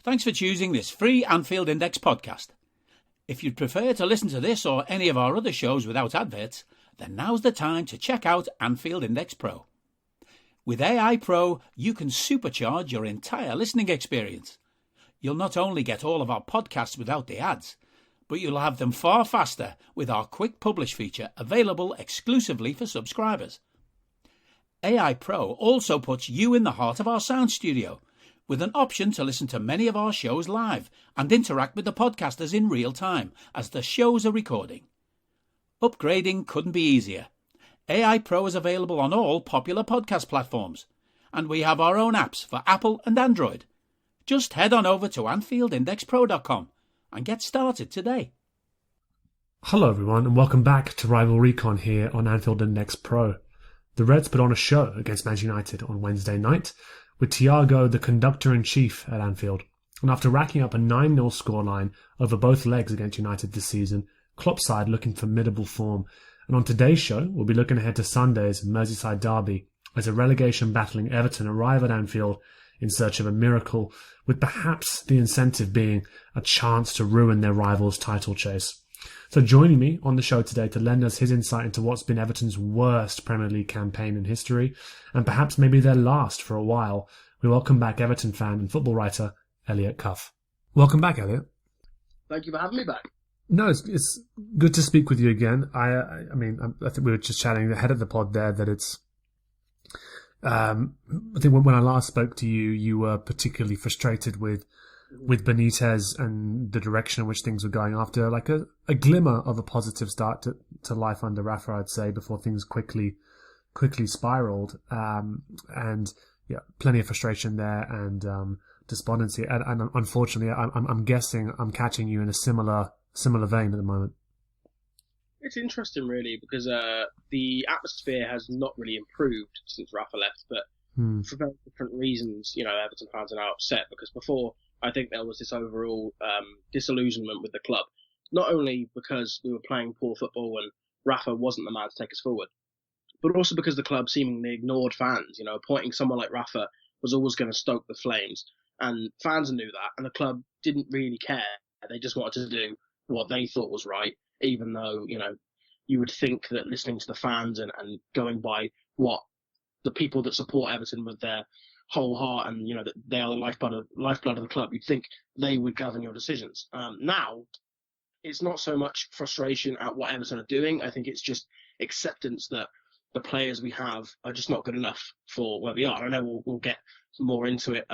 Thanks for choosing this free Anfield Index podcast. If you'd prefer to listen to this or any of our other shows without adverts, then now's the time to check out Anfield Index Pro. With AI Pro, you can supercharge your entire listening experience. You'll not only get all of our podcasts without the ads, but you'll have them far faster with our quick publish feature available exclusively for subscribers. AI Pro also puts you in the heart of our sound studio, with an option to listen to many of our shows live and interact with the podcasters in real time as the shows are recording. Upgrading couldn't be easier. AI Pro is available on all popular podcast platforms, and we have our own apps for Apple and Android. Just head on over to AnfieldIndexPro.com and get started today. Hello everyone and welcome back to Rival Recon here on Anfield Index Pro. The Reds put on a show against Manchester United on Wednesday night, with Thiago the conductor-in-chief at Anfield. And after racking up a 9-0 scoreline over both legs against United this season, Klopp's side looking formidable form. And on today's show, we'll be looking ahead to Sunday's Merseyside derby as a relegation-battling Everton arrive at Anfield in search of a miracle, with perhaps the incentive being a chance to ruin their rivals' title chase. So joining me on the show today to lend us his insight into what's been Everton's worst Premier League campaign in history, and perhaps maybe their last for a while, we welcome back Everton fan and football writer Elliot Cuff. Welcome back, Elliot. Thank you for having me back. No, it's good to speak with you again. I think we were just chatting ahead of the pod there that it's. I think when I last spoke to you, you were particularly frustrated with Benitez and the direction in which things were going after like a glimmer of a positive start to life under Rafa, I'd say, before things quickly spiraled. And yeah, plenty of frustration there and despondency. And unfortunately, I'm guessing I'm catching you in a similar vein at the moment. It's interesting, really, because the atmosphere has not really improved since Rafa left, but for very different reasons. You know, Everton fans are now upset because before, I think there was this overall disillusionment with the club, not only because we were playing poor football and Rafa wasn't the man to take us forward, but also because the club seemingly ignored fans. You know, appointing someone like Rafa was always going to stoke the flames, and fans knew that, and the club didn't really care. They just wanted to do what they thought was right, even though, you know, you would think that listening to the fans and going by what the people that support Everton with their whole heart and, you know, that they are the lifeblood of the club, you'd think they would govern your decisions. Now, it's not so much frustration at what Everton are doing. I think it's just acceptance that the players we have are just not good enough for where we are. I know we'll get more into it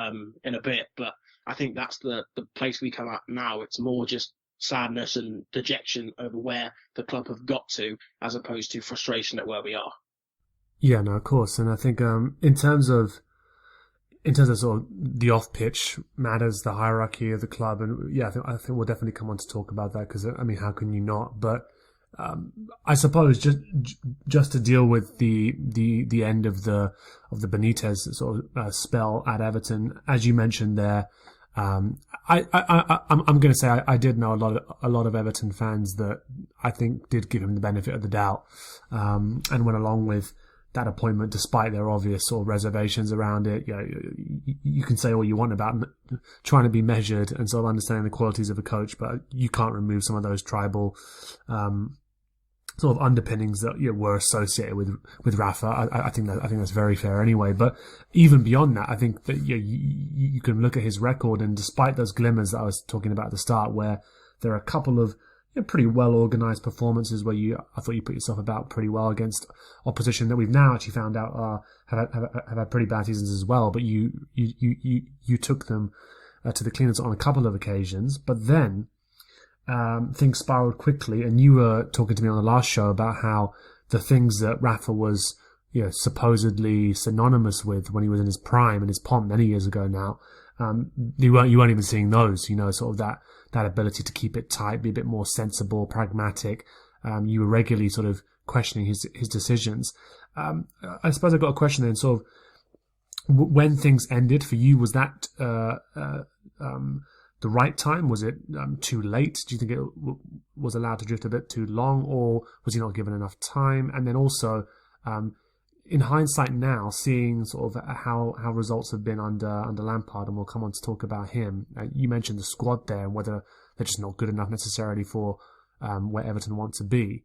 in a bit, but I think that's the place we come at now. It's more just sadness and dejection over where the club have got to, as opposed to frustration at where we are. Yeah, no, of course. And I think in terms of sort of the off-pitch matters, the hierarchy of the club, and yeah, I think we'll definitely come on to talk about that because, I mean, how can you not? But I suppose just to deal with the end of the Benitez sort of spell at Everton, as you mentioned there. I'm going to say I did know a lot of Everton fans that I think did give him the benefit of the doubt, and went along with that appointment despite their obvious sort of reservations around it. You know, you can say all you want about trying to be measured and sort of understanding the qualities of a coach, but you can't remove some of those tribal sort of underpinnings that were associated with Rafa. I think that's very fair anyway. But even beyond that, I think that you can look at his record, and despite those glimmers that I was talking about at the start, where there are a couple of pretty well organised performances where I thought you put yourself about pretty well against opposition that we've now actually found out have had pretty bad seasons as well. But you took them to the cleaners on a couple of occasions, but then things spiraled quickly, and you were talking to me on the last show about how the things that Rafa was supposedly synonymous with when he was in his prime and his pomp many years ago now, you weren't even seeing those, sort of that ability to keep it tight, be a bit more sensible, pragmatic. You were regularly sort of questioning his decisions. I suppose I've got a question then, sort of, when things ended for you, was that the right time? Was it too late? Do you think it was allowed to drift a bit too long, or was he not given enough time? And then also, in hindsight now, seeing sort of how results have been under Lampard, and we'll come on to talk about him. You mentioned the squad there and whether they're just not good enough necessarily for where Everton want to be.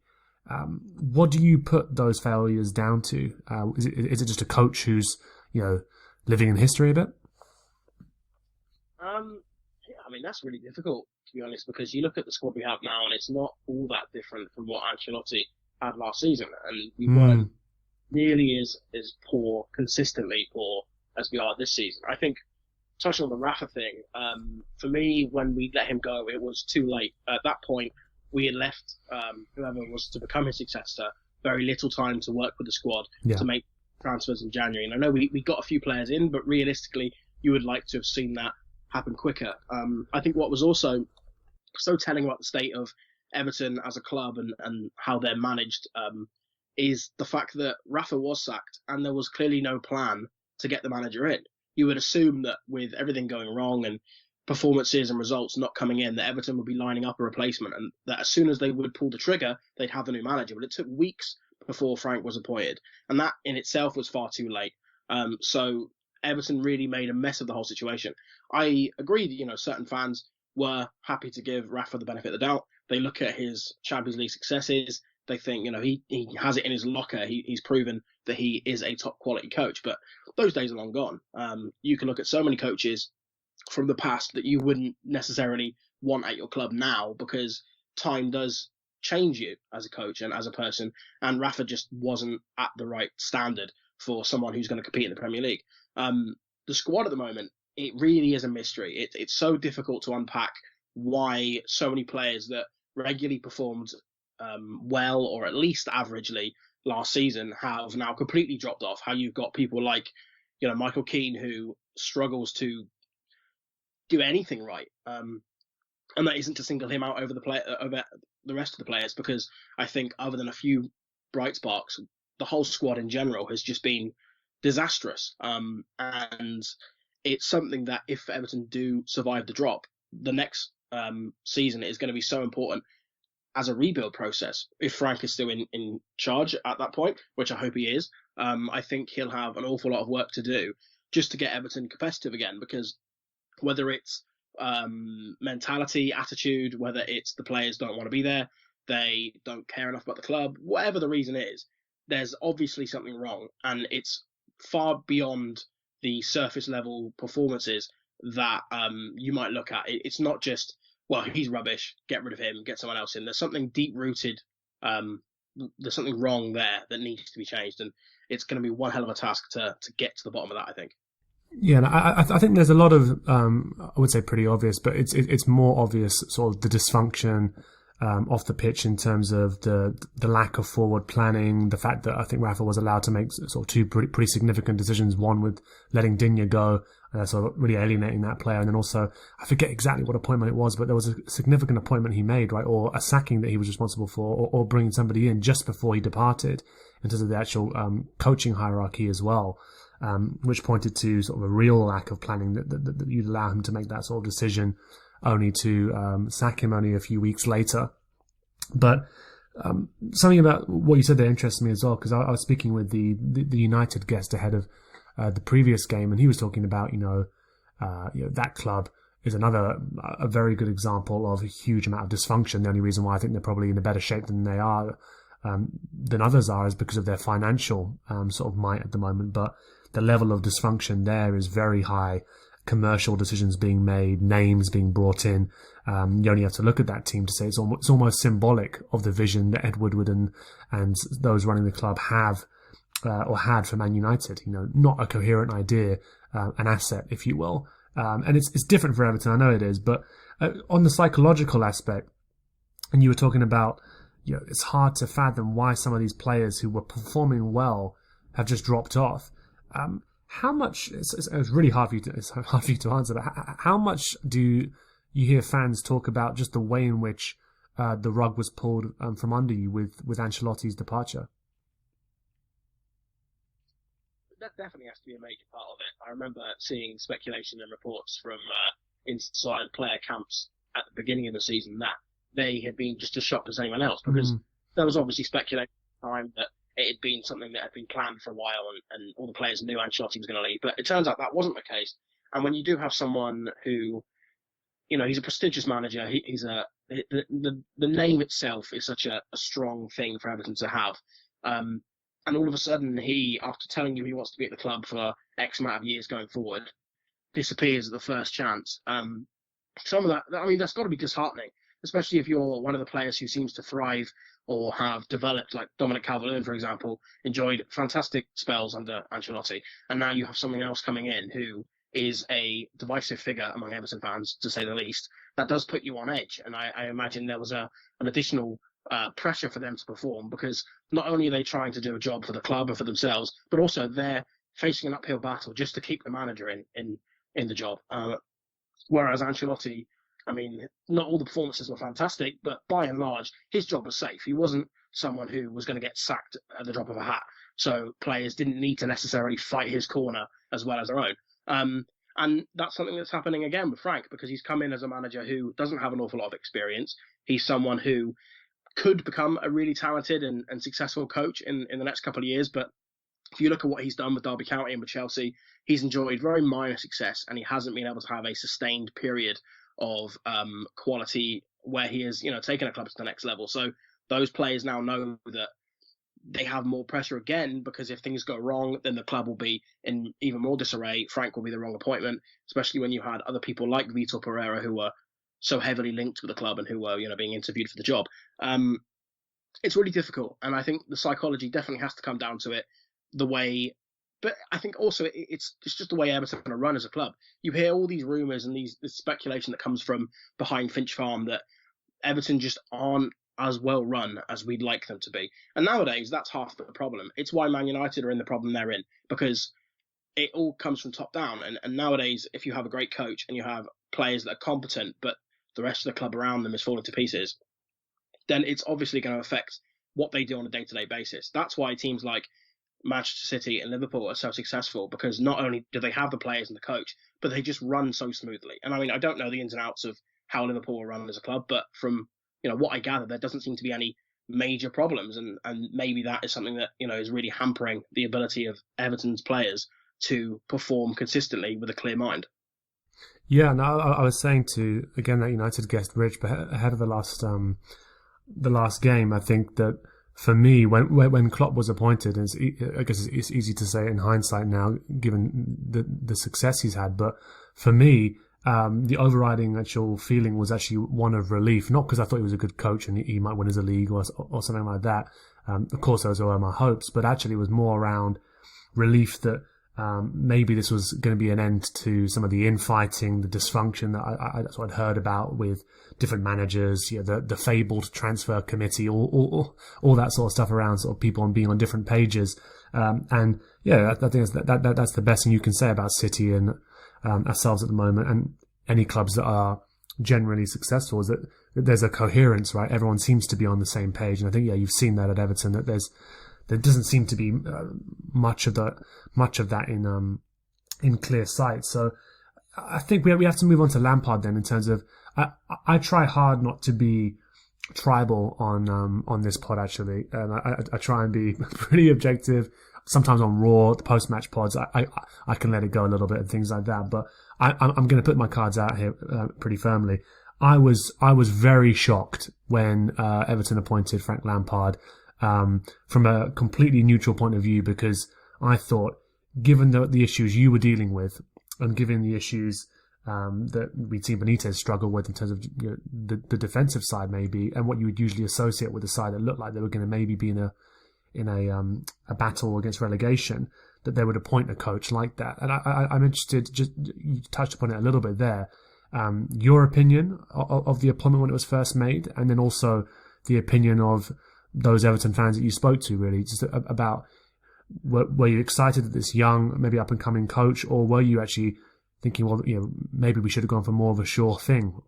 What do you put those failures down to? Is it just a coach who's living in history a bit? I mean, that's really difficult, to be honest, because you look at the squad we have now and it's not all that different from what Ancelotti had last season, and we weren't nearly as poor, consistently poor, as we are this season. I think, touching on the Rafa thing, for me, when we let him go, it was too late. At that point, we had left whoever was to become his successor very little time to work with the squad to make transfers in January. And I know we got a few players in, but realistically, you would like to have seen that happen quicker. I think what was also so telling about the state of Everton as a club and how they're managed is the fact that Rafa was sacked and there was clearly no plan to get the manager in. You would assume that with everything going wrong and performances and results not coming in, that Everton would be lining up a replacement, and that as soon as they would pull the trigger, they'd have the new manager. But it took weeks before Frank was appointed, and that in itself was far too late. So Everton really made a mess of the whole situation. I agree that, certain fans were happy to give Rafa the benefit of the doubt. They look at his Champions League successes. They think, he has it in his locker. He's proven that he is a top quality coach, but those days are long gone. You can look at so many coaches from the past that you wouldn't necessarily want at your club now, because time does change you as a coach and as a person. And Rafa just wasn't at the right standard for someone who's going to compete in the Premier League. The squad at the moment, it really is a mystery. It's so difficult to unpack why so many players that regularly performed well, or at least averagely last season, have now completely dropped off. How you've got people like, Michael Keane, who struggles to do anything right. And that isn't to single him out over the rest of the players, because I think other than a few bright sparks, the whole squad in general has just been disastrous. And it's something that if Everton do survive the drop, the next season is going to be so important as a rebuild process. If Frank is still in charge at that point, which I hope he is, I think he'll have an awful lot of work to do just to get Everton competitive again, because whether it's mentality, attitude, whether it's the players don't want to be there, they don't care enough about the club, whatever the reason is, there's obviously something wrong, and it's far beyond the surface level performances that you might look at. It's not just, well, he's rubbish, get rid of him, get someone else in. There's something deep rooted, there's something wrong there that needs to be changed, and it's going to be one hell of a task to get to the bottom of that, I think. Yeah, and I think there's a lot of, I would say pretty obvious, but it's more obvious sort of the dysfunction off the pitch in terms of the lack of forward planning, the fact that I think Rafa was allowed to make sort of two pretty significant decisions, one with letting Digne go, sort of really alienating that player, and then also, I forget exactly what appointment it was, but there was a significant appointment he made, right, or a sacking that he was responsible for, or bringing somebody in just before he departed, in terms of the actual coaching hierarchy as well. Which pointed to sort of a real lack of planning that you'd allow him to make that sort of decision, only to sack him only a few weeks later. But something about what you said there interests me as well, because I was speaking with the United guest ahead of the previous game, and he was talking about that club is a very good example of a huge amount of dysfunction. The only reason why I think they're probably in a better shape than they are than others are is because of their financial sort of might at the moment, but the level of dysfunction there is very high. Commercial decisions being made, names being brought in. You only have to look at that team to say it's almost symbolic of the vision that Ed Woodward and those running the club have or had for Man United. Not a coherent idea, an asset, if you will. And it's different for Everton. I know it is, but on the psychological aspect, and you were talking about, it's hard to fathom why some of these players who were performing well have just dropped off. How much? It's really hard for you to answer. But how much do you hear fans talk about just the way in which the rug was pulled from under you with Ancelotti's departure? That definitely has to be a major part of it. I remember seeing speculation and reports from inside player camps at the beginning of the season that they had been just as shocked as anyone else, because there was obviously speculation at the time that it had been something that had been planned for a while, and all the players knew Ancelotti was going to leave. But it turns out that wasn't the case. And when you do have someone who, he's a prestigious manager, the name itself is such a strong thing for Everton to have. And all of a sudden, he, after telling you he wants to be at the club for X amount of years going forward, disappears at the first chance. Some of that, that's got to be disheartening, especially if you're one of the players who seems to thrive or have developed, like Dominic Calvert-Lewin, for example, enjoyed fantastic spells under Ancelotti, and now you have someone else coming in who is a divisive figure among Everton fans, to say the least. That does put you on edge, and I imagine there was an additional pressure for them to perform, because not only are they trying to do a job for the club and for themselves, but also they're facing an uphill battle just to keep the manager in the job. Whereas Ancelotti, not all the performances were fantastic, but by and large, his job was safe. He wasn't someone who was going to get sacked at the drop of a hat. So players didn't need to necessarily fight his corner as well as their own. And that's something that's happening again with Frank, because he's come in as a manager who doesn't have an awful lot of experience. He's someone who could become a really talented and successful coach in the next couple of years. But if you look at what he's done with Derby County and with Chelsea, he's enjoyed very minor success, and he hasn't been able to have a sustained period of quality where he has, taken a club to the next level. So those players now know that they have more pressure again, because if things go wrong, then the club will be in even more disarray. Frank will be the wrong appointment, especially when you had other people like Vitor Pereira who were so heavily linked with the club and who were, being interviewed for the job. It's really difficult, and I think the psychology definitely has to come down to it. But I think also it's just the way Everton are going to run as a club. You hear all these rumours and this speculation that comes from behind Finch Farm that Everton just aren't as well run as we'd like them to be. And nowadays, that's half the problem. It's why Man United are in the problem they're in, because it all comes from top down. And nowadays, if you have a great coach and you have players that are competent, but the rest of the club around them is falling to pieces, then it's obviously going to affect what they do on a day-to-day basis. That's why teams like Manchester City and Liverpool are so successful, because not only do they have the players and the coach, but they just run so smoothly. And I don't know the ins and outs of how Liverpool are run as a club, but from what I gather, there doesn't seem to be any major problems, and maybe that is something that is really hampering the ability of Everton's players to perform consistently with a clear mind. Yeah, and I was saying to, again, that United guest Rich, but ahead of the last game, I think that for me, when Klopp was appointed, I guess it's easy to say in hindsight now, given the success he's had, but for me, the overriding actual feeling was actually one of relief, not because I thought he was a good coach and he might win as a league or something like that. Of course, those were my hopes, but actually it was more around relief that maybe this was going to be an end to some of the infighting, the dysfunction that that's what I'd heard about with different managers, the fabled transfer committee, all that sort of stuff around sort of people being on different pages. And yeah, I think that's the best thing you can say about City and ourselves at the moment, and any clubs that are generally successful, is that there's a coherence, right? Everyone seems to be on the same page, and I think you've seen that at Everton, that there doesn't seem to be much of that in clear sight. So I think we have to move on to Lampard then, in terms of I try hard not to be tribal on this pod, actually, and I try and be pretty objective. Sometimes on Raw, the post-match pods, I can let it go a little bit and things like that. But I'm going to put my cards out here pretty firmly. I was very shocked when Everton appointed Frank Lampard from a completely neutral point of view, because I thought, given the issues you were dealing with, and given the issues that we'd seen Benitez struggle with in terms of the defensive side, maybe, and what you would usually associate with a side that looked like they were going to maybe be in a battle against relegation, that they would appoint a coach like that. And I'm interested, just you touched upon it a little bit there, your opinion of the appointment when it was first made, and then also the opinion of those Everton fans that you spoke to, really, just about, were you excited at this young, maybe up and coming coach, or were you actually thinking, well, maybe we should have gone for more of a sure thing?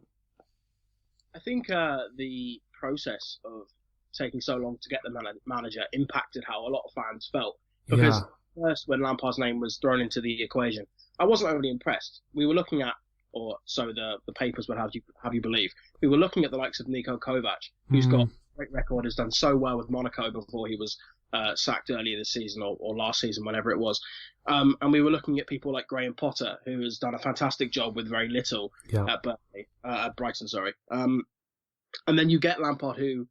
I think the process of taking so long to get the manager impacted how a lot of fans felt, because first, when Lampard's name was thrown into the equation, I wasn't overly impressed. We were looking at, or so the papers would have you believe, we were looking at the likes of Niko Kovac, who's got a great record, has done so well with Monaco before he was sacked earlier this season or last season, whenever it was. And we were looking at people like Graham Potter, who has done a fantastic job with very little at Brighton. And then you get Lampard, who,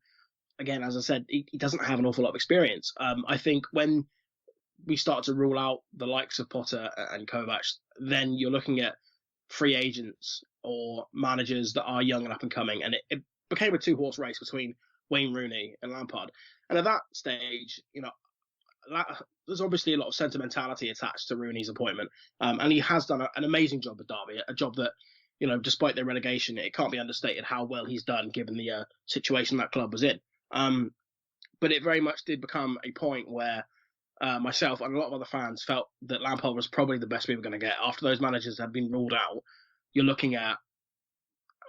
again, as I said, he doesn't have an awful lot of experience. I think when we start to rule out the likes of Potter and Kovac, then you're looking at free agents or managers that are young and up and coming. And it became a two-horse race between Wayne Rooney and Lampard. And at that stage, there's obviously a lot of sentimentality attached to Rooney's appointment. And he has done an amazing job at Derby, a job that, despite their relegation, it can't be understated how well he's done given the situation that club was in. But it very much did become a point where myself and a lot of other fans felt that Lampard was probably the best we were going to get. After those managers had been ruled out, you're looking at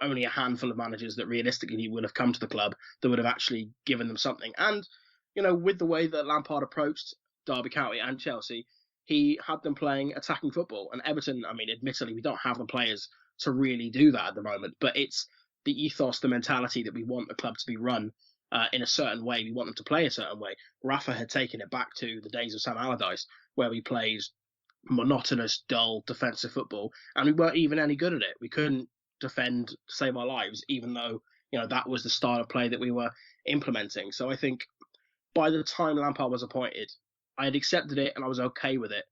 only a handful of managers that realistically would have come to the club that would have actually given them something. And, with the way that Lampard approached Derby County and Chelsea, he had them playing attacking football. And Everton, admittedly, we don't have the players to really do that at the moment, but it's the ethos, the mentality that we want the club to be run in a certain way. We want them to play a certain way. Rafa had taken it back to the days of Sam Allardyce, where we played monotonous, dull defensive football, and we weren't even any good at it. We couldn't defend to save our lives, even though that was the style of play that we were implementing. So I think by the time Lampard was appointed, I had accepted it and I was okay with it.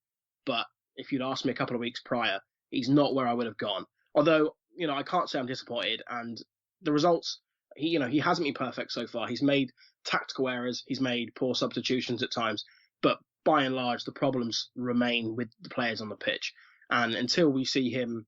But if you'd asked me a couple of weeks prior, he's not where I would have gone. Although I can't say I'm disappointed, and the results, he hasn't been perfect so far. He's made tactical errors, he's made poor substitutions at times, but by and large the problems remain with the players on the pitch. And until we see him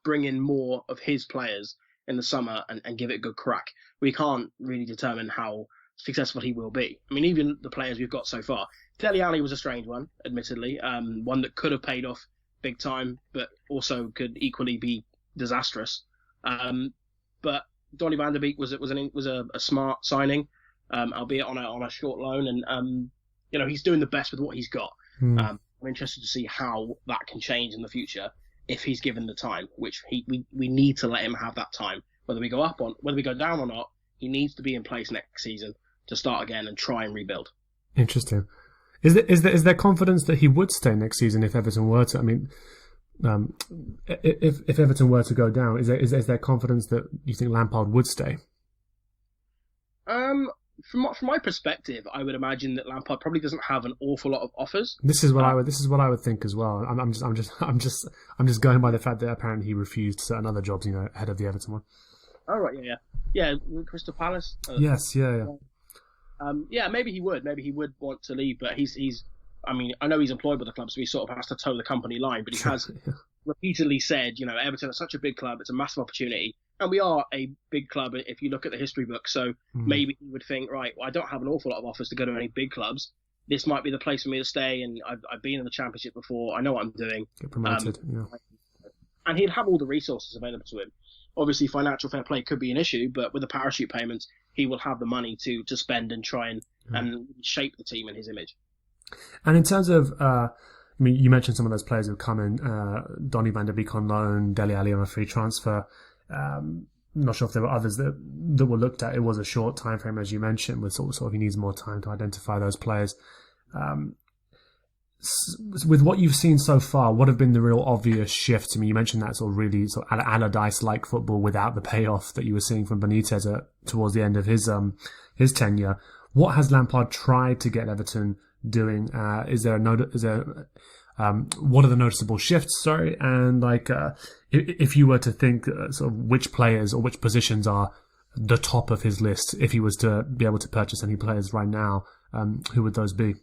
bring in more of his players in the summer and give it a good crack, we can't really determine how successful he will be. Even the players we've got so far, Dele Alli was a strange one, admittedly, one that could have paid off big time, but also could equally be disastrous. But Donny van der Beek was a smart signing, albeit on a short loan, and he's doing the best with what he's got. I'm interested to see how that can change in the future if he's given the time, which we need to let him have that time. Whether we go down or not, he needs to be in place next season to start again and try and rebuild. Interesting. Is there confidence that he would stay next season if Everton were to? If Everton were to go down, is there confidence that you think Lampard would stay? From my perspective, I would imagine that Lampard probably doesn't have an awful lot of offers. This is what I would think as well. I'm just going by the fact that apparently he refused certain other jobs, ahead of the Everton one. Oh right, yeah, Crystal Palace. Yes, yeah. Maybe he would want to leave, but he's. I know he's employed by the club, so he sort of has to toe the company line. But he has repeatedly said, Everton is such a big club; it's a massive opportunity, and we are a big club if you look at the history book. So maybe he would think, right, well, I don't have an awful lot of offers to go to any big clubs. This might be the place for me to stay, and I've been in the Championship before. I know what I'm doing. Get promoted, and he'd have all the resources available to him. Obviously, financial fair play could be an issue, but with the parachute payments, he will have the money to spend and try and shape the team in his image. And in terms of, you mentioned some of those players who've come in, Donny van der Beek on loan, Dele Alli on a free transfer. Not sure if there were others that were looked at. It was a short time frame, as you mentioned, with sort of he needs more time to identify those players. With what you've seen so far, what have been the real obvious shifts? You mentioned that sort of really sort of Allardyce-like football without the payoff that you were seeing from Benitez towards the end of his tenure. What has Lampard tried to get Everton doing? What are the noticeable shifts? Sorry, and if you were to think sort of which players or which positions are the top of his list, if he was to be able to purchase any players right now, who would those be?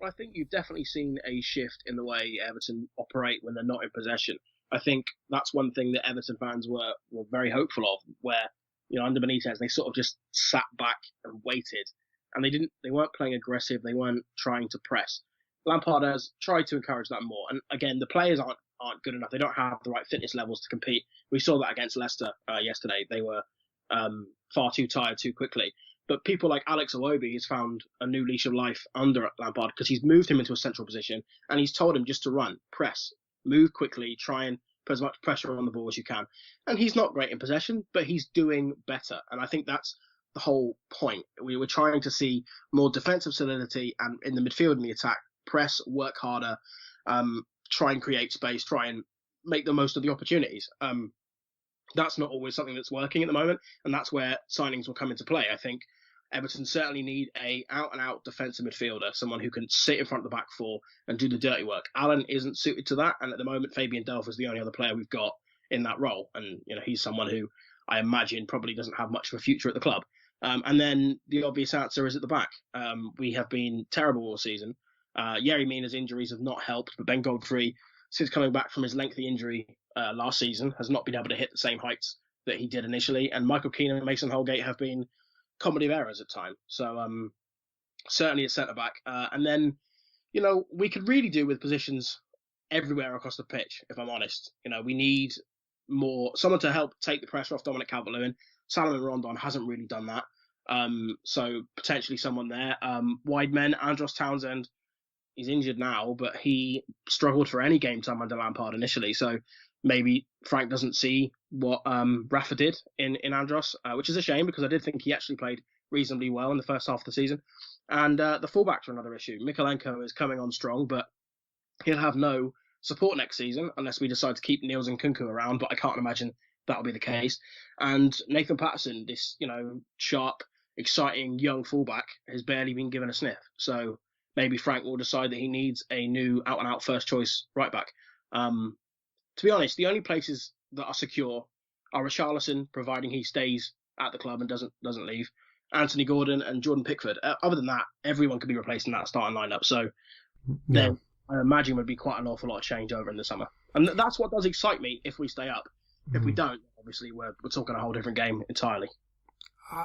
I think you've definitely seen a shift in the way Everton operate when they're not in possession. I think that's one thing that Everton fans were very hopeful of, where under Benitez they sort of just sat back and waited, and they weren't playing aggressive, they weren't trying to press. Lampard has tried to encourage that more, and again the players aren't good enough. They don't have the right fitness levels to compete. We saw that against Leicester yesterday. They were far too tired too quickly. But people like Alex Iwobi has found a new leash of life under Lampard because he's moved him into a central position and he's told him just to run, press, move quickly, try and put as much pressure on the ball as you can. And he's not great in possession, but he's doing better. And I think that's the whole point. We were trying to see more defensive solidity and in the midfield and the attack, press, work harder, try and create space, try and make the most of the opportunities. That's not always something that's working at the moment, and that's where signings will come into play. I think Everton certainly need a out-and-out defensive midfielder, someone who can sit in front of the back four and do the dirty work. Allen isn't suited to that, and at the moment, Fabian Delph is the only other player we've got in that role, and he's someone who I imagine probably doesn't have much of a future at the club. And then the obvious answer is at the back. We have been terrible all season. Yerry Mina's injuries have not helped, but Ben Godfrey, since coming back from his lengthy injury last season, has not been able to hit the same heights that he did initially. And Michael Keane and Mason Holgate have been comedy of errors at times. So certainly at centre-back. And then, we could really do with positions everywhere across the pitch, if I'm honest. We need someone to help take the pressure off Dominic Calvert-Lewin. Salomon Rondon hasn't really done that. So potentially someone there. Wide men, Andros Townsend, he's injured now, but he struggled for any game time under Lampard initially. So maybe Frank doesn't see what Rafa did in Andros, which is a shame because I did think he actually played reasonably well in the first half of the season. And the fullbacks are another issue. Mikolenko is coming on strong, but he'll have no support next season unless we decide to keep Niels and Kunku around, but I can't imagine that'll be the case. And Nathan Patterson, this, sharp, exciting young fullback, has barely been given a sniff. So maybe Frank will decide that he needs a new out-and-out first-choice right-back. To be honest, the only places that are secure are Richarlison, providing he stays at the club and doesn't leave, Anthony Gordon and Jordan Pickford. Other than that, everyone could be replaced in that starting lineup. So then I imagine would be quite an awful lot of change over in the summer. And that's what does excite me if we stay up. If we don't, obviously we're talking a whole different game entirely.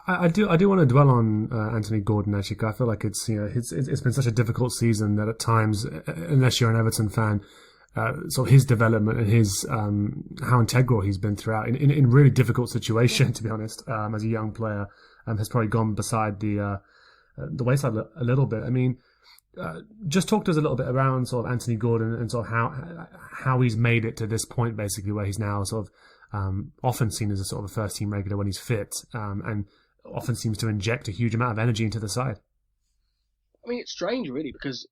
I do want to dwell on Anthony Gordon actually. Cause I feel like it's been such a difficult season that at times, unless you're an Everton fan, so his development and his how integral he's been throughout in really difficult situation, to be honest, as a young player, has probably gone beside the wayside a little bit. I mean, just talk to us a little bit around sort of Anthony Gordon and sort of how he's made it to this point, basically, where he's now sort of often seen as a sort of a first team regular when he's fit, and often seems to inject a huge amount of energy into the side. I mean, it's strange, really, because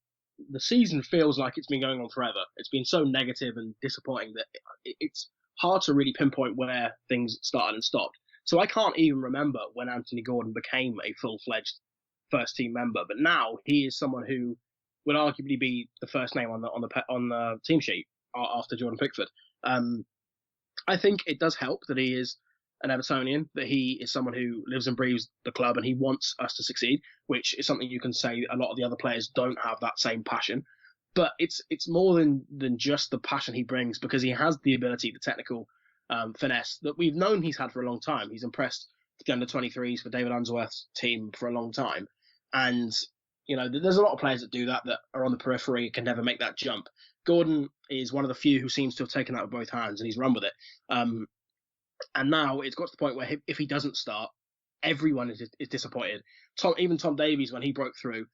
the season feels like it's been going on forever. It's been so negative and disappointing that it's hard to really pinpoint where things started and stopped. So I can't even remember when Anthony Gordon became a full-fledged first-team member, but now he is someone who would arguably be the first name on the team sheet after Jordan Pickford. I think it does help that he is an Evertonian, that he is someone who lives and breathes the club and he wants us to succeed, which is something you can say a lot of the other players don't have that same passion. But it's more than just the passion he brings, because he has the ability, the technical finesse that we've known he's had for a long time. He's impressed the under-23s for David Unsworth's team for a long time. And, there's a lot of players that do that are on the periphery, can never make that jump. Gordon is one of the few who seems to have taken that with both hands, and he's run with it. And now it's got to the point where if he doesn't start, everyone is disappointed. Even Tom Davies, when he broke through,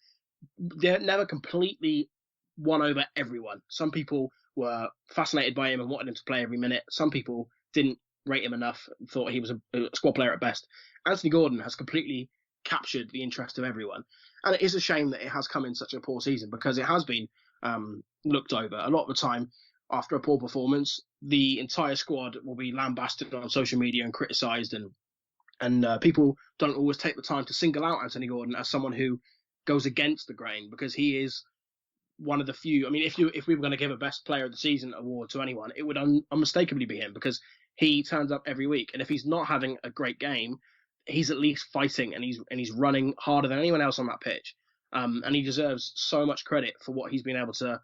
they never completely won over everyone. Some people were fascinated by him and wanted him to play every minute. Some people didn't rate him enough, thought he was a squad player at best. Anthony Gordon has completely captured the interest of everyone. And it is a shame that it has come in such a poor season, because it has been looked over. A lot of the time, after a poor performance, the entire squad will be lambasted on social media and criticised, and people don't always take the time to single out Anthony Gordon as someone who goes against the grain, because he is one of the few. I mean, if we were going to give a best player of the season award to anyone, it would unmistakably be him, because he turns up every week, and if he's not having a great game, he's at least fighting, and he's running harder than anyone else on that pitch, and he deserves so much credit for what he's been able to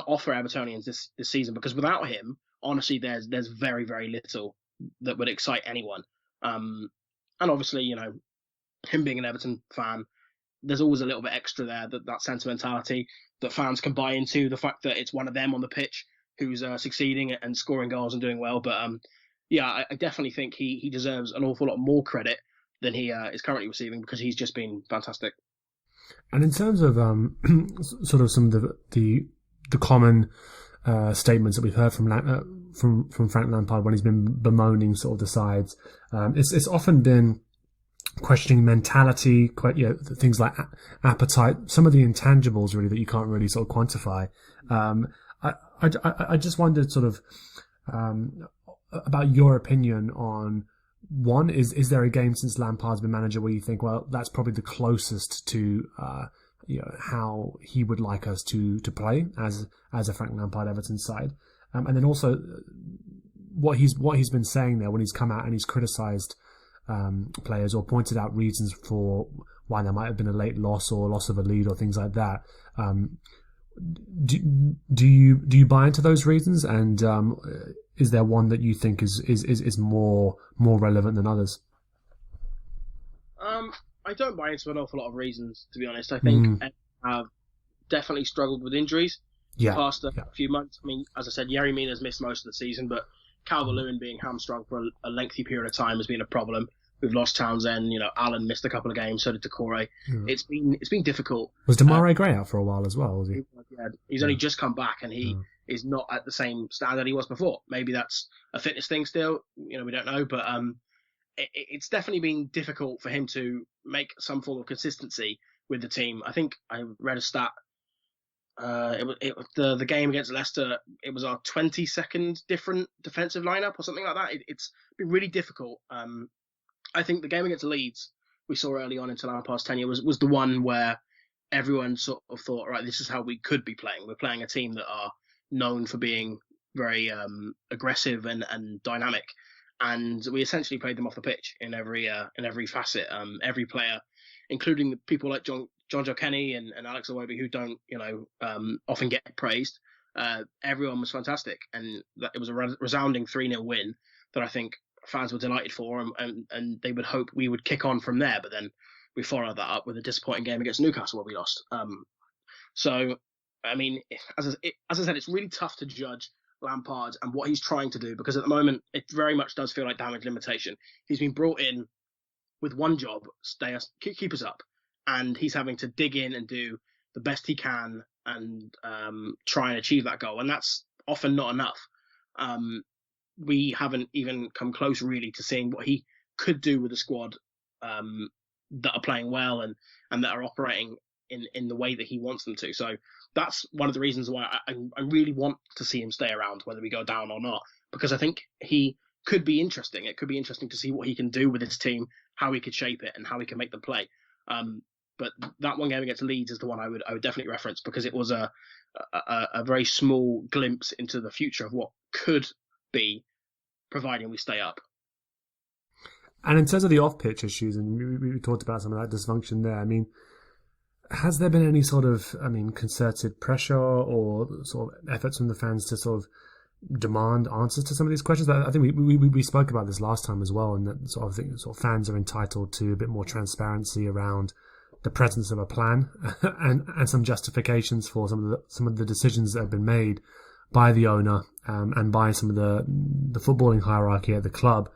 offer Evertonians this season, because without him, honestly, there's very, very little that would excite anyone. And obviously, him being an Everton fan, there's always a little bit extra there, that sentimentality that fans can buy into, the fact that it's one of them on the pitch who's succeeding and scoring goals and doing well. But I definitely think he deserves an awful lot more credit than he is currently receiving, because he's just been fantastic. And in terms of sort of some of the common statements that we've heard from Frank Lampard when he's been bemoaning sort of the sides, it's often been questioning mentality, things like appetite, some of the intangibles really that you can't really sort of quantify. I just wondered sort of about your opinion on one, is there a game since Lampard's been manager where you think, well, that's probably the closest to how he would like us to play as a Frank Lampard Everton side, and then also what he's been saying there when he's come out and he's criticised players or pointed out reasons for why there might have been a late loss or loss of a lead or things like that. Do you buy into those reasons? And is there one that you think is more relevant than others? I don't buy into an awful lot of reasons, to be honest. I think have definitely struggled with injuries the past few months. I mean, as I said, Yerry Mina's missed most of the season, but Calvert-Lewin being hamstrung for a lengthy period of time has been a problem. We've lost Townsend. Allen missed a couple of games. So did Decore. Yeah. It's been difficult. Was Demarai Gray out for a while as well? Was he? He's only just come back, and he is not at the same standard he was before. Maybe that's a fitness thing still. We don't know, but it's definitely been difficult for him to make some form of consistency with the team. I think I read a stat. The game against Leicester, it was our 22nd different defensive lineup or something like that. It's been really difficult. I think the game against Leeds we saw early on into Lampard's tenure was the one where everyone sort of thought, right, this is how we could be playing. We're playing a team that are known for being very aggressive and dynamic, and we essentially played them off the pitch in every facet. Every player, including the people like John Joe Kenny and Alex Iwobi, who don't often get praised. Everyone was fantastic, and it was a resounding 3-0 win that I think fans were delighted for, and they would hope we would kick on from there. But then we followed that up with a disappointing game against Newcastle where we lost. So, I mean, as I said, it's really tough to judge Lampard and what he's trying to do, because at the moment it very much does feel like damage limitation. He's been brought in with one job: keep us up, and he's having to dig in and do the best he can and try and achieve that goal, and that's often not enough. We haven't even come close really to seeing what he could do with a squad that are playing well and that are operating in the way that he wants them to. So that's one of the reasons why I really want to see him stay around, whether we go down or not, because I think he could be interesting. It could be interesting to see what he can do with his team, how he could shape it, and how he can make them play. But that one game against Leeds is the one I would definitely reference, because it was a very small glimpse into the future of what could be, providing we stay up. And in terms of the off-pitch issues, and we talked about some of that dysfunction there, I mean, has there been any sort of, concerted pressure or sort of efforts from the fans to sort of demand answers to some of these questions? I think we spoke about this last time as well, and that sort of fans are entitled to a bit more transparency around the presence of a plan and some justifications for some of the decisions that have been made by the owner and by some of the footballing hierarchy at the club.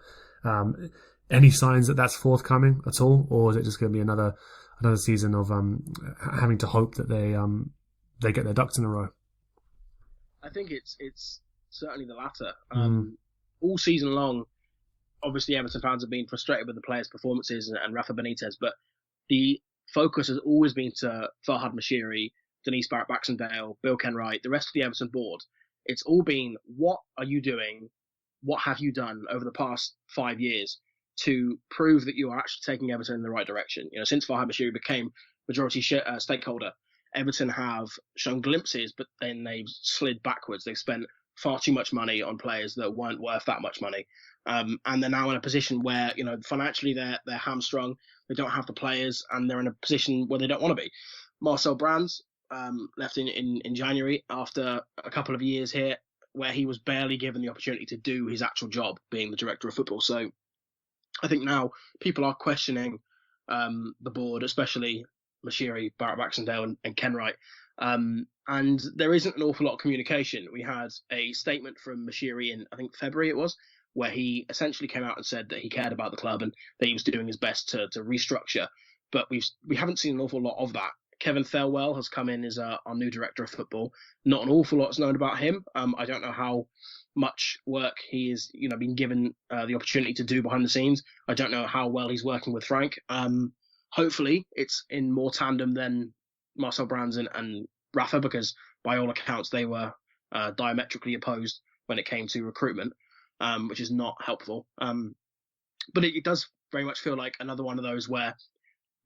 Any signs that that's forthcoming at all, or is it just going to be another season of having to hope that they get their ducks in a row? I think it's certainly the latter. All season long, obviously Everton fans have been frustrated with the players' performances and Rafa Benitez, but the focus has always been to Farhad Moshiri, Denise Barrett-Baxendale, Bill Kenwright, the rest of the Everton board. It's all been, what are you doing? What have you done over the past 5 years to prove that you are actually taking Everton in the right direction? Since Farhad Moshiri became majority stakeholder, Everton have shown glimpses, but then they've slid backwards. They've spent far too much money on players that weren't worth that much money. And they're now in a position where, financially they're hamstrung. They don't have the players, and they're in a position where they don't want to be. Marcel Brands left in January after a couple of years here where he was barely given the opportunity to do his actual job, being the director of football. So I think now people are questioning the board, especially Moshiri, Barrett-Baxendale and Kenwright. And there isn't an awful lot of communication. We had a statement from Moshiri in, I think, February it was, where he essentially came out and said that he cared about the club and that he was doing his best to restructure. But we haven't seen an awful lot of that Kevin Thelwell has come in as our new director of football. Not an awful lot's known about him. I don't know how much work he is, been given the opportunity to do behind the scenes. I don't know how well he's working with Frank. Hopefully, it's in more tandem than Marcel Brands and Rafa, because by all accounts they were diametrically opposed when it came to recruitment, which is not helpful. But it does very much feel like another one of those where,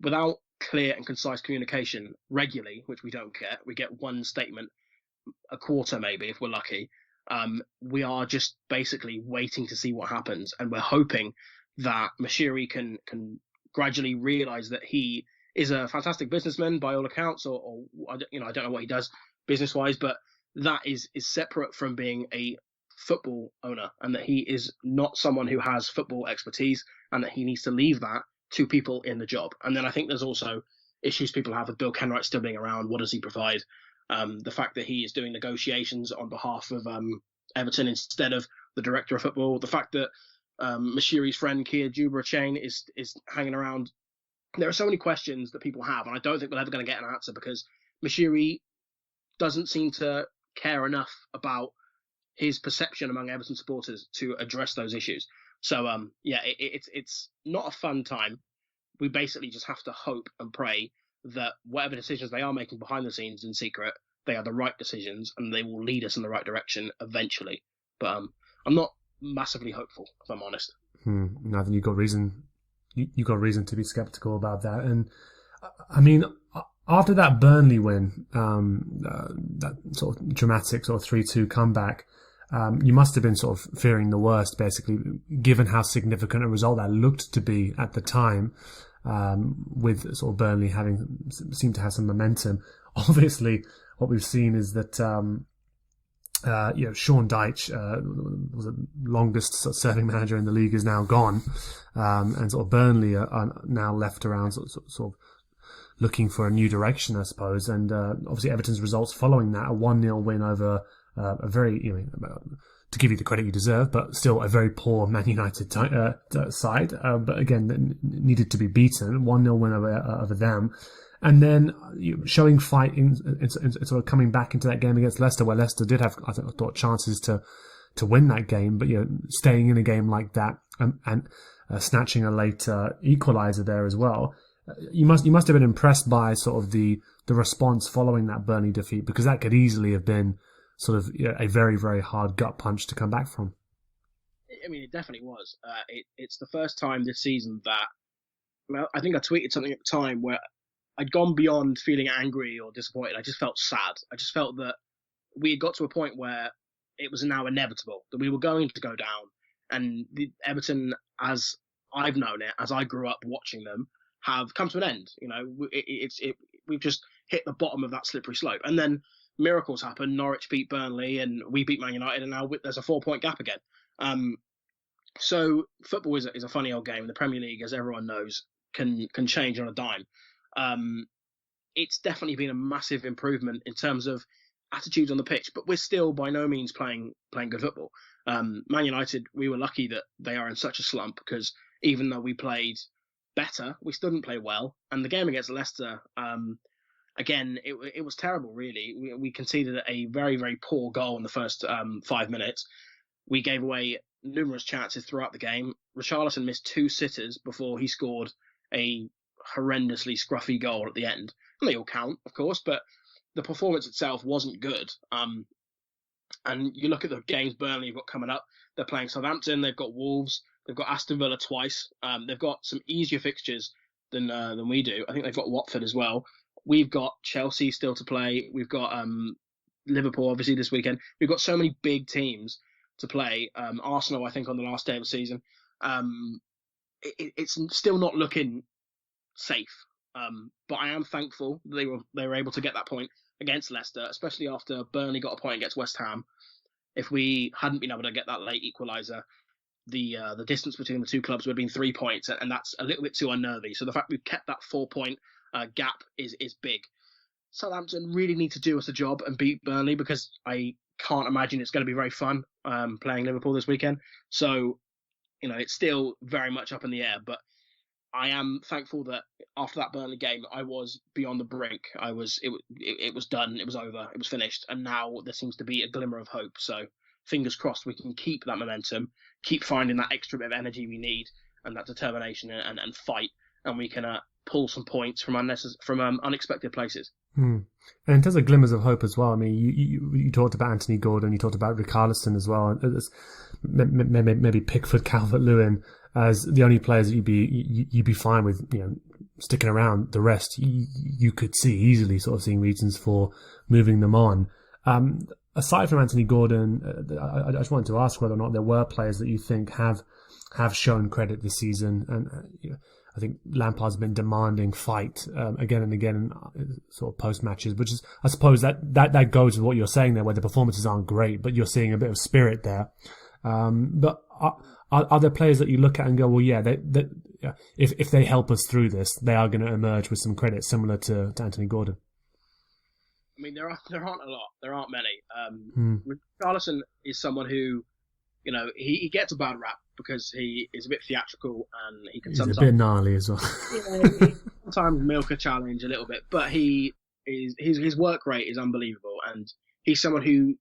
without clear and concise communication regularly, which we don't get, we get one statement a quarter maybe if we're lucky. We are just basically waiting to see what happens, and we're hoping that Mashiri can gradually realise that he is a fantastic businessman by all accounts, or I don't know what he does business wise, but that is separate from being a football owner, and that he is not someone who has football expertise, and that he needs to leave that to people in the job. And then I think there's also issues people have with Bill Kenwright still being around. What does he provide? The fact that he is doing negotiations on behalf of Everton instead of the director of football, the fact that Mashiri's friend Kia Dubra-Chain is hanging around. There are so many questions that people have, and I don't think we're ever going to get an answer, because Mashiri doesn't seem to care enough about his perception among Everton supporters to address those issues. So it's not a fun time. We basically just have to hope and pray that whatever decisions they are making behind the scenes in secret, they are the right decisions and they will lead us in the right direction eventually. But I'm not massively hopeful, if I'm honest. I think you've got reason. You got reason to be sceptical about that. And I mean, after that Burnley win, that sort of dramatic sort of 3-2 comeback, you must have been sort of fearing the worst, basically, given how significant a result that looked to be at the time, with sort of Burnley seemed to have some momentum. Obviously, what we've seen is that Sean Dyche, was the longest sort of serving manager in the league, is now gone, and sort of Burnley are now left around sort of looking for a new direction, I suppose. And obviously Everton's results following that, a 1-0 win over a very, to give you the credit you deserve, but still a very poor Man United side. But again, needed to be beaten. 1-0 win over them. And then showing fight in sort of coming back into that game against Leicester, where Leicester did have, I thought, chances to win that game, but staying in a game like that and snatching a late equaliser there as well. You must have been impressed by sort of the response following that Burnley defeat, because that could easily have been sort of a very, very hard gut punch to come back from. I mean, it definitely was. It's the first time this season that, well, I think I tweeted something at the time where I'd gone beyond feeling angry or disappointed. I just felt sad. I just felt that we had got to a point where it was now inevitable that we were going to go down, and the Everton, as I've known it, as I grew up watching them, have come to an end. We've just hit the bottom of that slippery slope, and then miracles happen. Norwich beat Burnley, and we beat Man United, and now there's a 4-point gap again. So football is a funny old game. The Premier League, as everyone knows, can change on a dime. It's definitely been a massive improvement in terms of attitudes on the pitch, but we're still by no means playing good football. Man United, we were lucky that they are in such a slump, because even though we played better, we still didn't play well. And the game against Leicester, again, it was terrible, really. We conceded a very, very poor goal in the first 5 minutes. We gave away numerous chances throughout the game. Richarlison missed 2 sitters before he scored a horrendously scruffy goal at the end. And they all count, of course, but the performance itself wasn't good. And you look at the games Burnley have got coming up. They're playing Southampton, they've got Wolves, they've got Aston Villa twice. They've got some easier fixtures than we do. I think they've got Watford as well. We've got Chelsea still to play. We've got Liverpool, obviously, this weekend. We've got so many big teams to play. Arsenal, I think, on the last day of the season. It's still not looking safe. But I am thankful they were able to get that point against Leicester, especially after Burnley got a point against West Ham. If we hadn't been able to get that late equaliser, the distance between the two clubs would have been 3 points, and that's a little bit too unnerving. So the fact we've kept that 4-point gap is big. Southampton really need to do us a job and beat Burnley, because I can't imagine it's going to be very fun playing Liverpool this weekend. So, it's still very much up in the air, but I am thankful that after that Burnley game, I was beyond the brink. It was done. It was over. It was finished. And now there seems to be a glimmer of hope. So fingers crossed we can keep that momentum, keep finding that extra bit of energy we need and that determination and fight, and we can pull some points from unexpected places. And in terms of glimmers of hope as well, I mean, you talked about Anthony Gordon, you talked about Richarlison as well. Maybe Pickford, Calvert-Lewin as the only players that you'd be fine with, sticking around. The rest, you could see easily sort of seeing reasons for moving them on. Aside from Anthony Gordon, I just wanted to ask whether or not there were players that you think have shown credit this season. And I think Lampard's been demanding fight again and again, sort of post matches, which is, I suppose that goes with what you're saying there, where the performances aren't great, but you're seeing a bit of spirit there. But are there players that you look at and go, well, yeah, if they help us through this, they are going to emerge with some credit similar to Anthony Gordon? I mean, there aren't a lot. There aren't many. Richarlison is someone who, he gets a bad rap because he is a bit theatrical and he can sometimes... He's a bit gnarly as well. He sometimes milk a challenge a little bit, but his work rate is unbelievable, and he's someone who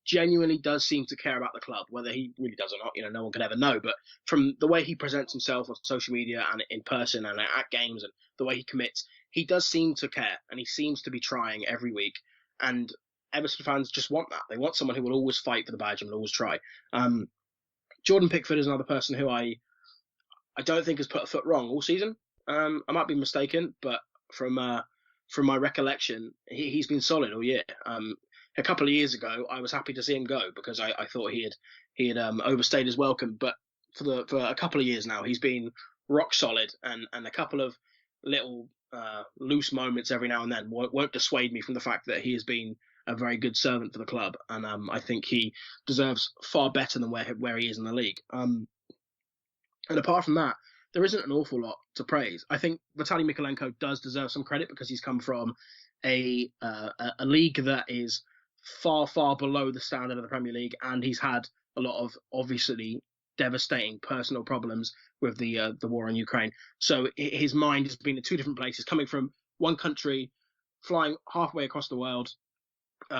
genuinely does seem to care about the club, whether he really does or not, no one can ever know. But from the way he presents himself on social media and in person and at games and the way he commits, he does seem to care, and he seems to be trying every week. And Everton fans just want that. They want someone who will always fight for the badge and will always try. Jordan Pickford is another person who I don't think has put a foot wrong all season. I might be mistaken, but from my recollection, he's been solid all year. A couple of years ago, I was happy to see him go because I thought he had overstayed his welcome. But for a couple of years now, he's been rock solid, and a couple of little loose moments every now and then won't dissuade me from the fact that he has been a very good servant for the club, and I think he deserves far better than where he is in the league. And apart from that, there isn't an awful lot to praise. I think Vitaly Mykolenko does deserve some credit because he's come from a league that is far, far below the standard of the Premier League, and he's had a lot of obviously devastating personal problems with the war in Ukraine. So his mind has been in two different places, coming from one country, flying halfway across the world,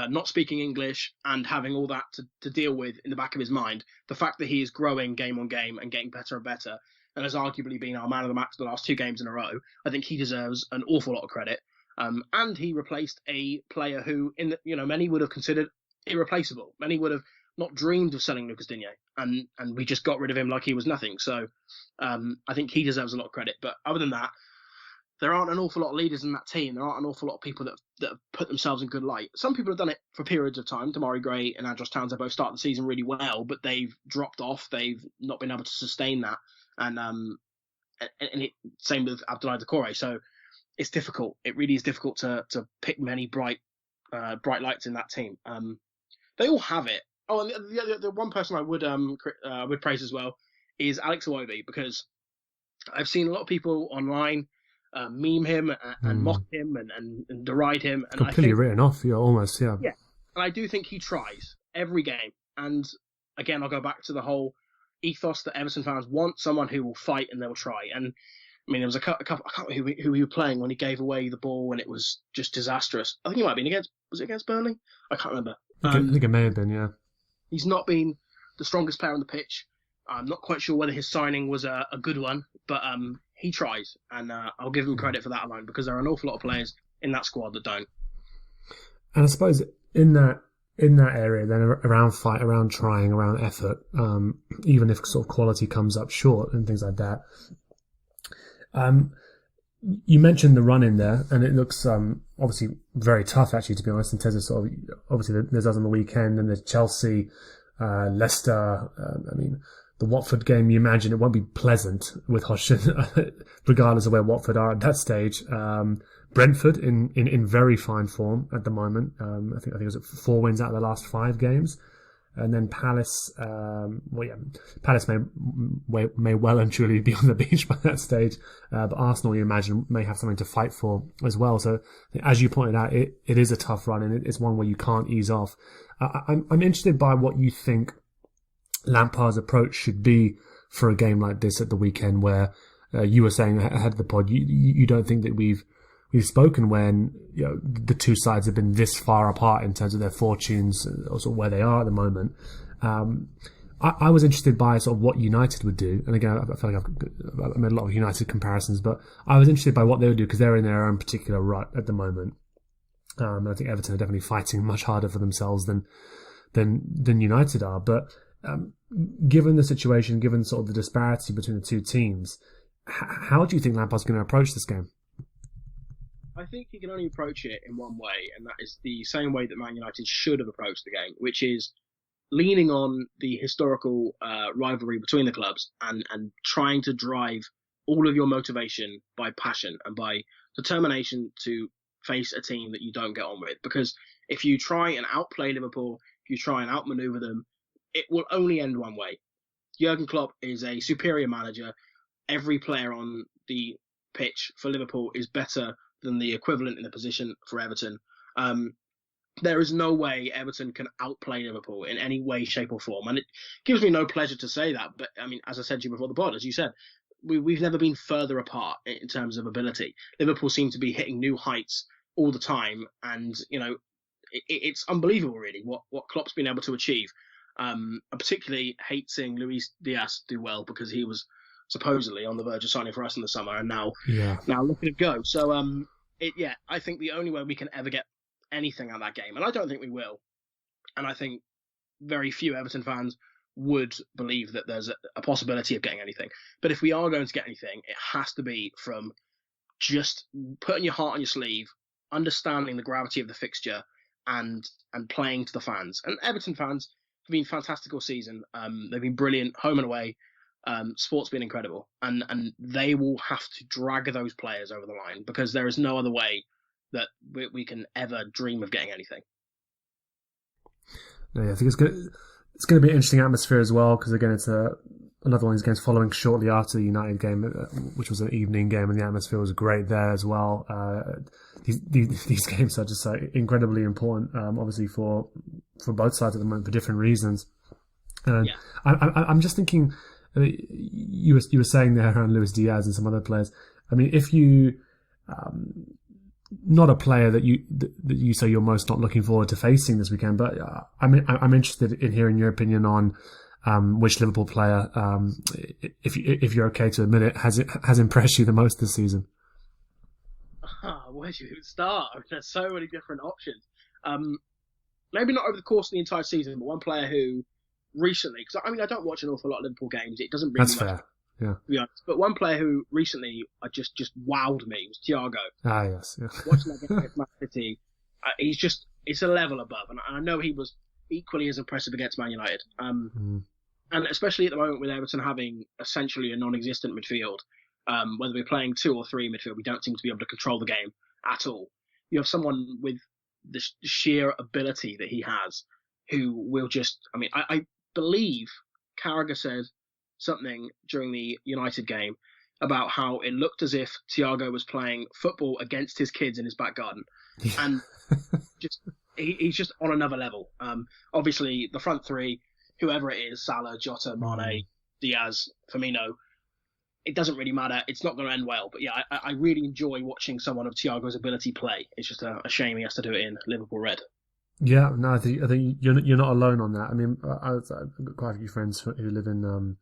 not speaking English, and having all that to deal with in the back of his mind. The fact that he is growing game on game and getting better and better, and has arguably been our man of the match the last 2 games in a row, I think he deserves an awful lot of credit. And he replaced a player who, many would have considered irreplaceable. Many would have not dreamed of selling Lucas Digne, and we just got rid of him like he was nothing. So I think he deserves a lot of credit. But other than that, there aren't an awful lot of leaders in that team. There aren't an awful lot of people that have put themselves in good light. Some people have done it for periods of time. Damari Gray and Andros Townsend both started the season really well, but they've dropped off. They've not been able to sustain that. And same with Abdoulaye Doucouré. So it's difficult. It really is difficult to pick many bright lights in that team. They all have it. Oh, and the one person I would praise as well is Alex Iwobi, because I've seen a lot of people online meme him and mock him and deride him. And completely written off, almost, yeah. Yeah, and I do think he tries every game. And again, I'll go back to the whole ethos that Everton fans want: someone who will fight and they'll try. And I mean, there was a couple. I can't remember who he was playing when he gave away the ball and it was just disastrous. I think he might have been against Burnley? I can't remember. I think it may have been, yeah. He's not been the strongest player on the pitch. I'm not quite sure whether his signing was a good one, but he tries, and I'll give him credit for that alone, because there are an awful lot of players in that squad that don't. And I suppose in that area, then around fight, around trying, around effort, even if sort of quality comes up short and things like that. You mentioned the run in there, and it looks obviously very tough, actually, to be honest, in terms of sort of, obviously there's us on the weekend, and there's Chelsea, Leicester. I mean, the Watford game, you imagine it won't be pleasant with Hodgson, regardless of where Watford are at that stage. Brentford in very fine form at the moment. I think it was 4 wins out of the last 5 games. And then Palace, Palace may well and truly be on the beach by that stage. But Arsenal, you imagine, may have something to fight for as well. So, as you pointed out, it is a tough run, and it's one where you can't ease off. I'm interested by what you think Lampard's approach should be for a game like this at the weekend, where you were saying ahead of the pod, you don't think that we've spoken when the two sides have been this far apart in terms of their fortunes, also where they are at the moment. I was interested by sort of what United would do, and again, I feel like I've made a lot of United comparisons, but I was interested by what they would do because they're in their own particular rut at the moment. I think Everton are definitely fighting much harder for themselves than United are. But given the situation, given sort of the disparity between the two teams, how do you think Lampard's going to approach this game? I think he can only approach it in one way, and that is the same way that Man United should have approached the game, which is leaning on the historical rivalry between the clubs and trying to drive all of your motivation by passion and by determination to face a team that you don't get on with. Because if you try and outplay Liverpool, if you try and outmaneuver them, it will only end one way. Jurgen Klopp is a superior manager. Every player on the pitch for Liverpool is better than the equivalent in the position for Everton. There is no way Everton can outplay Liverpool in any way, shape or form. And it gives me no pleasure to say that. But, I mean, as I said to you before the pod, as you said, we've never been further apart in terms of ability. Liverpool seem to be hitting new heights all the time. And, it's unbelievable, really, what Klopp's been able to achieve. I particularly hate seeing Luis Diaz do well because he was supposedly on the verge of signing for us in the summer and now looking to go. So, I think the only way we can ever get anything out of that game, and I don't think we will, and I think very few Everton fans would believe that there's a possibility of getting anything. But if we are going to get anything, it has to be from just putting your heart on your sleeve, understanding the gravity of the fixture, and playing to the fans. And Everton fans have been fantastic all season. They've been brilliant, home and away. Sport's been incredible, and they will have to drag those players over the line because there is no other way that we can ever dream of getting anything. No, yeah, I think it's going to be an interesting atmosphere as well because again, it's another one of these games following shortly after the United game, which was an evening game, and the atmosphere was great there as well. These games are just incredibly important, obviously for both sides at the moment for different reasons. I'm just thinking. You were saying there around Luis Diaz and some other players. I mean, if you not a player that you say you're most not looking forward to facing this weekend, but I'm interested in hearing your opinion on which Liverpool player, if you're okay to admit it, has impressed you the most this season. Where do you even start? I mean, there's so many different options. Maybe not over the course of the entire season, but one player who recently, because I don't watch an awful lot of Liverpool games. It doesn't really That's matter. Fair. Yeah. To be honest. But one player who recently just wowed me was Thiago. Ah, yes. Yeah. Watching that game against Man City, it's a level above, and I know he was equally as impressive against Man United. And especially at the moment with Everton having essentially a non-existent midfield, whether we're playing 2 or 3 midfield, we don't seem to be able to control the game at all. You have someone with the sheer ability that he has, who will just. I believe Carragher said something during the United game about how it looked as if Thiago was playing football against his kids in his back garden. And he's just on another level. Obviously, the front three, whoever it is, Salah, Jota, Mane, Diaz, Firmino, it doesn't really matter. It's not going to end well. But yeah, I really enjoy watching someone of Thiago's ability play. It's just a shame he has to do it in Liverpool red. Yeah, no, I think you're not alone on that. I mean, I've got quite a few friends who live in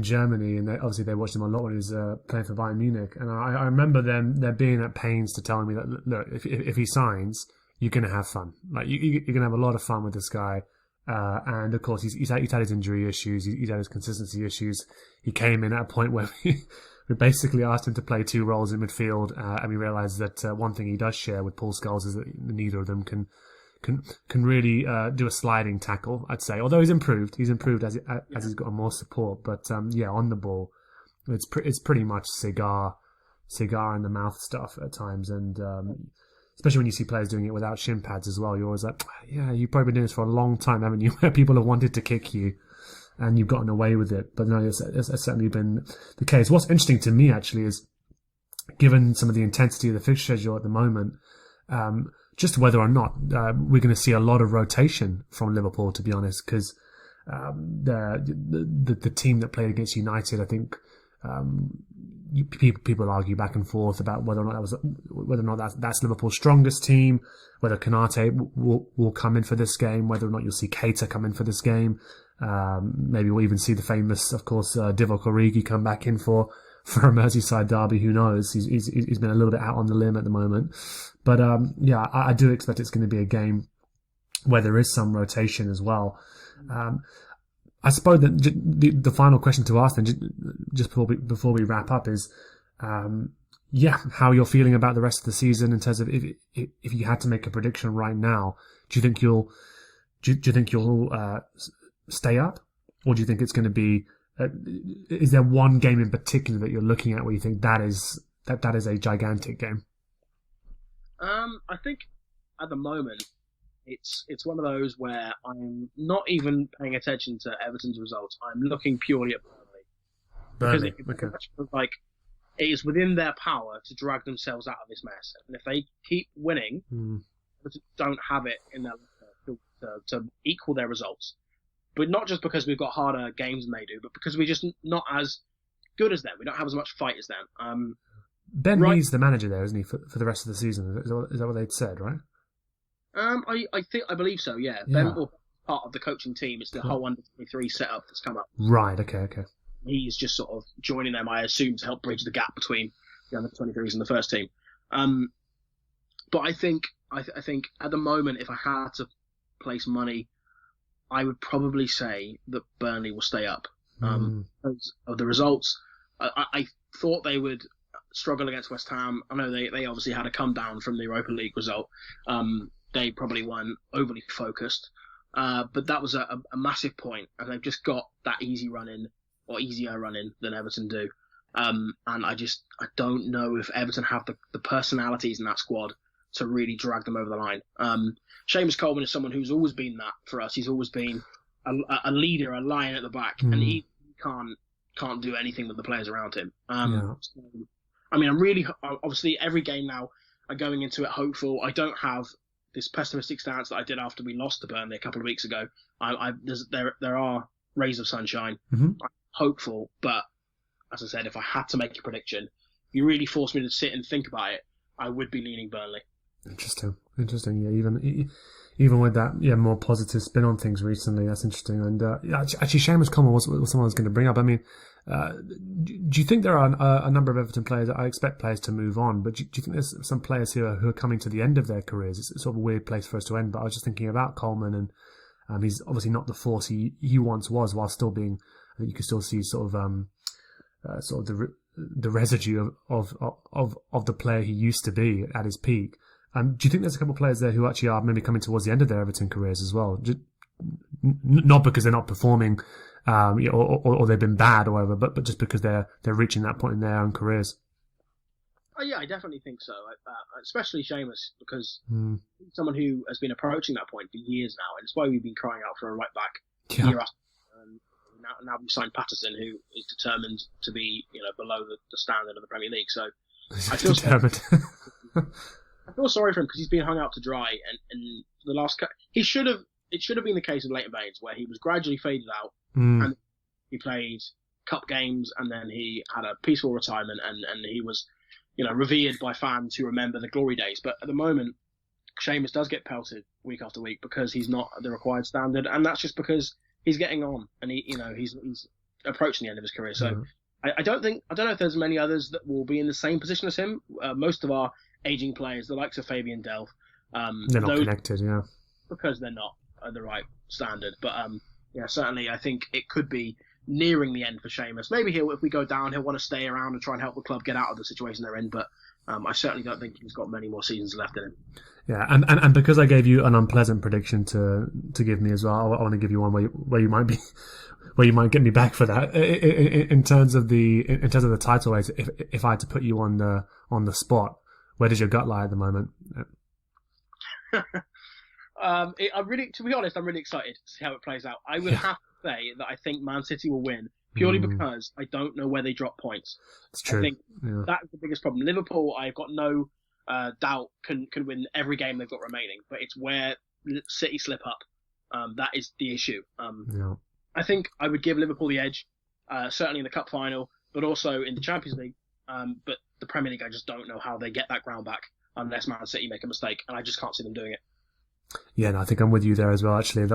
Germany, and obviously they watched him a lot when he was playing for Bayern Munich. And I remember them being at pains to tell me that look, if he signs, you're going to have fun. Like you're going to have a lot of fun with this guy. And of course, he's had his injury issues, he's had his consistency issues. He came in at a point where we basically asked him to play 2 roles in midfield, and we realised that one thing he does share with Paul Scholes is that neither of them can really do a sliding tackle, I'd say. Although he's improved as he's got more support. But on the ball, it's pretty much cigar in the mouth stuff at times, and especially when you see players doing it without shin pads as well. You're always like, yeah, you've probably been doing this for a long time, haven't you? Where people have wanted to kick you, and you've gotten away with it. But no, it's certainly been the case. What's interesting to me actually is, given some of the intensity of the fixture schedule at the moment, just whether or not we're going to see a lot of rotation from Liverpool, to be honest, because the team that played against United, I think people argue back and forth about whether or not that's Liverpool's strongest team, whether Konate will come in for this game, whether or not you'll see Keita come in for this game. Maybe we'll even see the famous, of course, Divock Origi come back in for a Merseyside derby. Who knows? He's been a little bit out on the limb at the moment. But I do expect it's going to be a game where there is some rotation as well. I suppose that the final question to ask then, just before we wrap up, is how you're feeling about the rest of the season in terms of if you had to make a prediction right now, do you think you'll stay up, or do you think it's going to be? Is there one game in particular that you're looking at where you think that is a gigantic game? I think at the moment it's one of those where I'm not even paying attention to Everton's results. I'm looking purely at Burnley. Because like it is within their power to drag themselves out of this mess, and if they keep winning, Everton don't have it in their to equal their results. But not just because we've got harder games than they do, but because we're just not as good as them. We don't have as much fight as them. Ben Mee's the manager there, isn't he, for the rest of the season? Is that what they'd said, right? I believe so. Yeah. Ben Moore, part of the coaching team, is the whole under 23 setup that's come up. Right. Okay. He's just sort of joining them, I assume, to help bridge the gap between the under 23s and the first team. But I think at the moment, if I had to place money, I would probably say that Burnley will stay up. Because of the results, I thought they would struggle against West Ham. I know they obviously had a come down from the Europa League result. They probably weren't overly focused, but that was a massive point, and they've just got that easier running than Everton do. And I don't know if Everton have the personalities in that squad to really drag them over the line. Seamus Coleman is someone who's always been that for us. He's always been a leader, a lion at the back, and he can't do anything with the players around him. So, I mean, I'm really, obviously every game now I'm going into it hopeful. I don't have this pessimistic stance that I did after we lost to Burnley a couple of weeks ago. There are rays of sunshine. I'm hopeful, but as I said, if I had to make a prediction, if you really forced me to sit and think about it, I would be leaning Burnley. Interesting. Yeah, even with that, more positive spin on things recently. That's interesting. And actually, Seamus Coleman was someone I was going to bring up. I mean, do you think there are a number of Everton players? I expect players to move on, but do you think there's some players here who are coming to the end of their careers? It's sort of a weird place for us to end, but I was just thinking about Coleman, and he's obviously not the force he once was, while still being. I think you can still see sort of the residue of the player he used to be at his peak. Do you think there's a couple of players there who actually are maybe coming towards the end of their Everton careers as well? Not because they're not performing, or they've been bad or whatever, but just because they're reaching that point in their own careers. Oh yeah, I definitely think so. Especially Seamus, because he's someone who has been approaching that point for years now, and it's why we've been crying out for a right back year after. Now we signed Patterson, who is determined to be, below the standard of the Premier League. So I feel determined. I feel sorry for him because he's been hung out to dry, and the last it should have been the case of Leighton Baines, where he was gradually faded out, and he played cup games, and then he had a peaceful retirement, and he was, revered by fans who remember the glory days. But at the moment, Seamus does get pelted week after week because he's not at the required standard, and that's just because he's getting on, and he's approaching the end of his career. So I don't know if there's many others that will be in the same position as him. Most of our aging players, the likes of Fabian Delph, they're not connected, because they're not at the right standard. But certainly I think it could be nearing the end for Seamus. Maybe if we go down, he'll want to stay around and try and help the club get out of the situation they're in. But I certainly don't think he's got many more seasons left in him. Yeah, and because I gave you an unpleasant prediction to give me as well, I want to give you one where you might get me back for that. In terms of the title race, if I had to put you on the spot, where does your gut lie at the moment? To be honest, I'm really excited to see how it plays out. I would have to say that I think Man City will win purely because I don't know where they drop points. It's true. I think that's the biggest problem. Liverpool, I've got no doubt can win every game they've got remaining, but it's where City slip up. That is the issue. I think I would give Liverpool the edge, certainly in the cup final, but also in the Champions League. But the Premier League, I just don't know how they get that ground back unless Man City make a mistake, and I just can't see them doing it. Yeah, no, I think I'm with you there as well. Actually,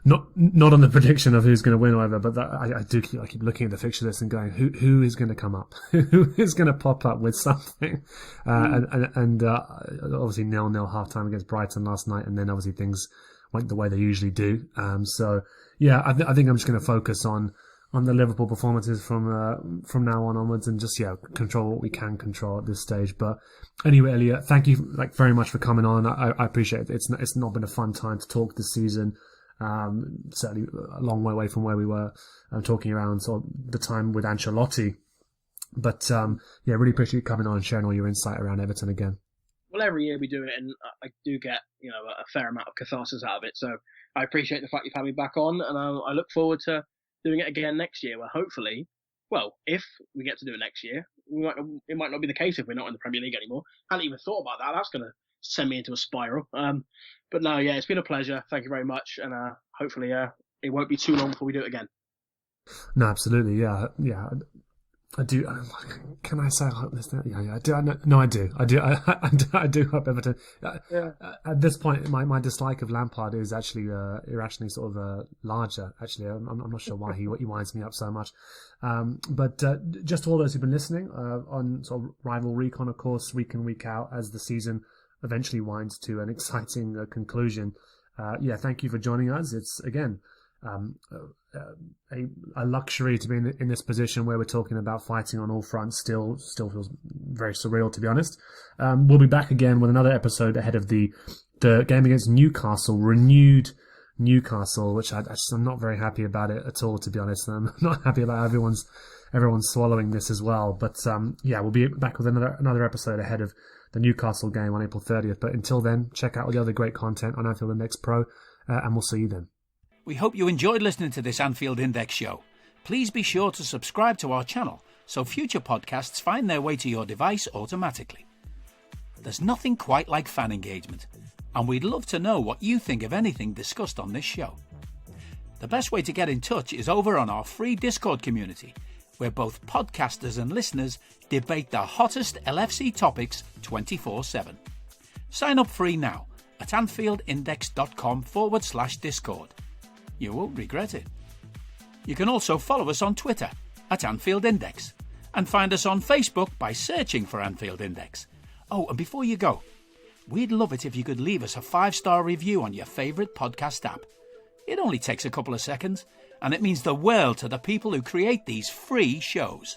not on the prediction of who's going to win or whatever, but I keep looking at the fixture list and going, who is going to come up, who is going to pop up with something, and obviously 0-0 half-time against Brighton last night, and then obviously things went the way they usually do. So yeah, I think I'm just going to focus on the Liverpool performances from now on onwards, and just control what we can control at this stage. But anyway, Elliot, thank you very much for coming on. I appreciate it. It's not been a fun time to talk this season. Certainly a long way away from where we were talking around sort of the time with Ancelotti. But really appreciate you coming on and sharing all your insight around Everton again. Well, every year we do it, and I do get a fair amount of catharsis out of it. So I appreciate the fact you've had me back on, and I look forward to doing it again next year. Where hopefully, if we get to do it next year, it might not be the case if we're not in the Premier League anymore. I hadn't even thought about that. That's going to send me into a spiral. But no, yeah, it's been a pleasure. Thank you very much, and hopefully it won't be too long before we do it again. No, absolutely, yeah. I do. Can I say I hope this? Yeah, I do. I do. I do hope Everton. At this point, my dislike of Lampard is actually irrationally sort of larger. Actually, I'm not sure why he winds me up so much. But just to all those who've been listening on sort of rival Recon, of course, week in week out as the season eventually winds to an exciting conclusion. Thank you for joining us. It's again. A luxury to be in this position where we're talking about fighting on all fronts. Still feels very surreal, to be honest. We'll be back again with another episode ahead of the game against Newcastle, renewed Newcastle, which I'm not very happy about it at all, to be honest. I'm not happy about everyone's swallowing this as well. But we'll be back with another episode ahead of the Newcastle game on April 30th. But until then, check out all the other great content on Anfield Index Pro, and we'll see you then. We hope you enjoyed listening to this Anfield Index show. Please be sure to subscribe to our channel so future podcasts find their way to your device automatically. There's nothing quite like fan engagement, and we'd love to know what you think of anything discussed on this show. The best way to get in touch is over on our free Discord community, where both podcasters and listeners debate the hottest LFC topics 24/7. Sign up free now at AnfieldIndex.com/Discord. You won't regret it. You can also follow us on Twitter at Anfield Index and find us on Facebook by searching for Anfield Index. Oh, and before you go, we'd love it if you could leave us a 5-star review on your favourite podcast app. It only takes a couple of seconds, and it means the world to the people who create these free shows.